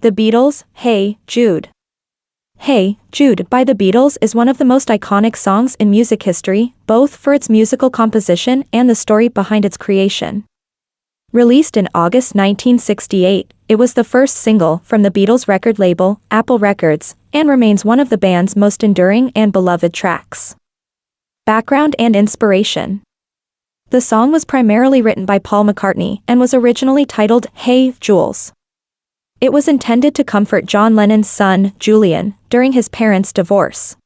The Beatles, Hey, Jude. Hey, Jude by the Beatles is one of the most iconic songs in music history, both for its musical composition and the story behind its creation. Released in August 1968, it was the first single from the Beatles' record label, Apple Records, and remains one of the band's most enduring and beloved tracks. Background and inspiration. The song was primarily written by Paul McCartney and was originally titled Hey, Jules. It was intended to comfort John Lennon's son, Julian, during his parents' divorce.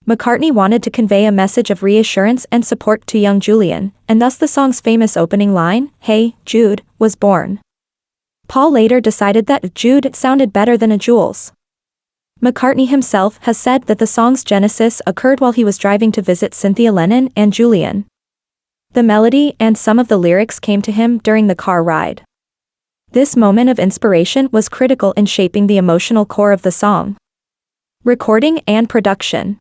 McCartney wanted to convey a message of reassurance and support to young Julian, and thus the song's famous opening line, Hey, Jude, was born. Paul later decided that Jude sounded better than a Jules. McCartney himself has said that the song's genesis occurred while he was driving to visit Cynthia Lennon and Julian. The melody and some of the lyrics came to him during the car ride. This moment of inspiration was critical in shaping the emotional core of the song. Recording and production.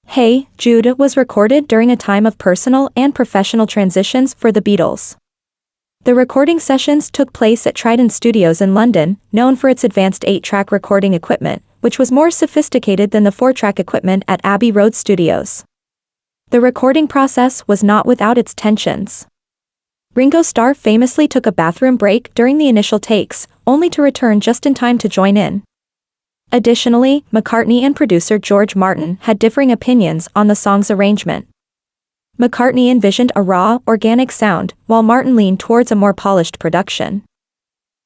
Hey, Jude was recorded during a time of personal and professional transitions for the Beatles. The recording sessions took place at Trident Studios in London, known for its advanced 8-track recording equipment, which was more sophisticated than the 4-track equipment at Abbey Road Studios. The recording process was not without its tensions. Ringo Starr famously took a bathroom break during the initial takes, only to return just in time to join in. Additionally, McCartney and producer George Martin had differing opinions on the song's arrangement. McCartney envisioned a raw, organic sound, while Martin leaned towards a more polished production.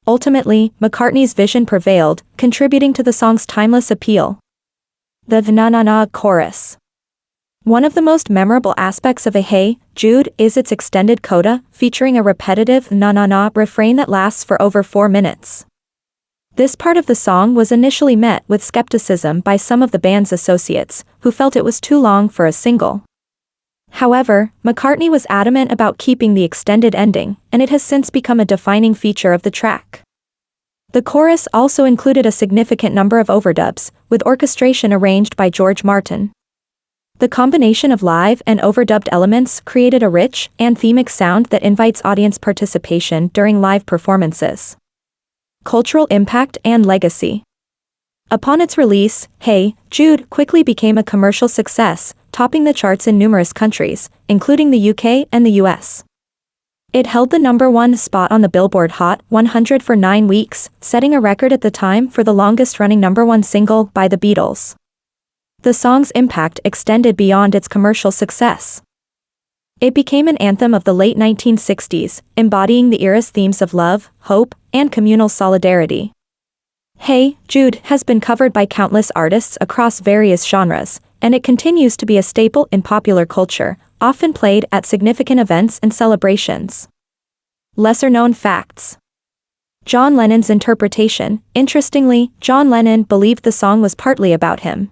Ultimately, McCartney's vision prevailed, contributing to the song's timeless appeal. The na-na-na chorus. One of the most memorable aspects of a Hey, Jude is its extended coda, featuring a repetitive na-na-na refrain that lasts for over 4 minutes. This part of the song was initially met with skepticism by some of the band's associates, who felt it was too long for a single. However, McCartney was adamant about keeping the extended ending, and it has since become a defining feature of the track. The chorus also included a significant number of overdubs, with orchestration arranged by George Martin. The combination of live and overdubbed elements created a rich, anthemic sound that invites audience participation during live performances. Cultural impact and legacy. Upon its release, Hey, Jude quickly became a commercial success, topping the charts in numerous countries, including the UK and the US. It held the #1 spot on the Billboard Hot 100 for 9 weeks, setting a record at the time for the longest-running #1 single by the Beatles. The song's impact extended beyond its commercial success. It became an anthem of the late 1960s, embodying the era's themes of love, hope, and communal solidarity. Hey, Jude has been covered by countless artists across various genres, and it continues to be a staple in popular culture, often played at significant events and celebrations. Lesser-known facts. John Lennon's interpretation. Interestingly, John Lennon believed the song was partly about him.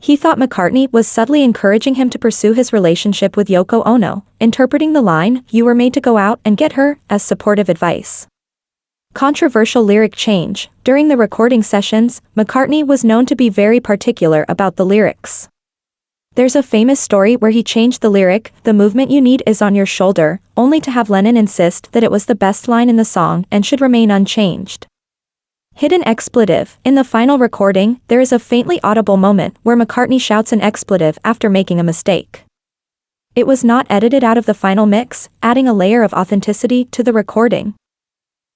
He thought McCartney was subtly encouraging him to pursue his relationship with Yoko Ono, interpreting the line, "You were made to go out and get her," as supportive advice. Controversial lyric change. During the recording sessions, McCartney was known to be very particular about the lyrics. There's a famous story where he changed the lyric, "The movement you need is on your shoulder," only to have Lennon insist that it was the best line in the song and should remain unchanged. Hidden expletive. In the final recording, there is a faintly audible moment where McCartney shouts an expletive after making a mistake. It was not edited out of the final mix, adding a layer of authenticity to the recording.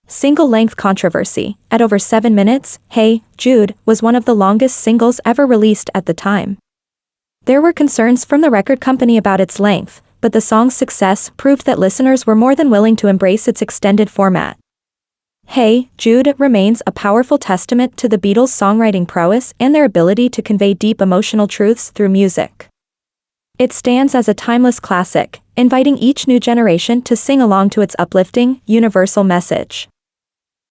Single-length controversy. At over 7 minutes, Hey, Jude was one of the longest singles ever released at the time. There were concerns from the record company about its length, but the song's success proved that listeners were more than willing to embrace its extended format. Hey, Jude remains a powerful testament to the Beatles' songwriting prowess and their ability to convey deep emotional truths through music. It stands as a timeless classic, inviting each new generation to sing along to its uplifting, universal message.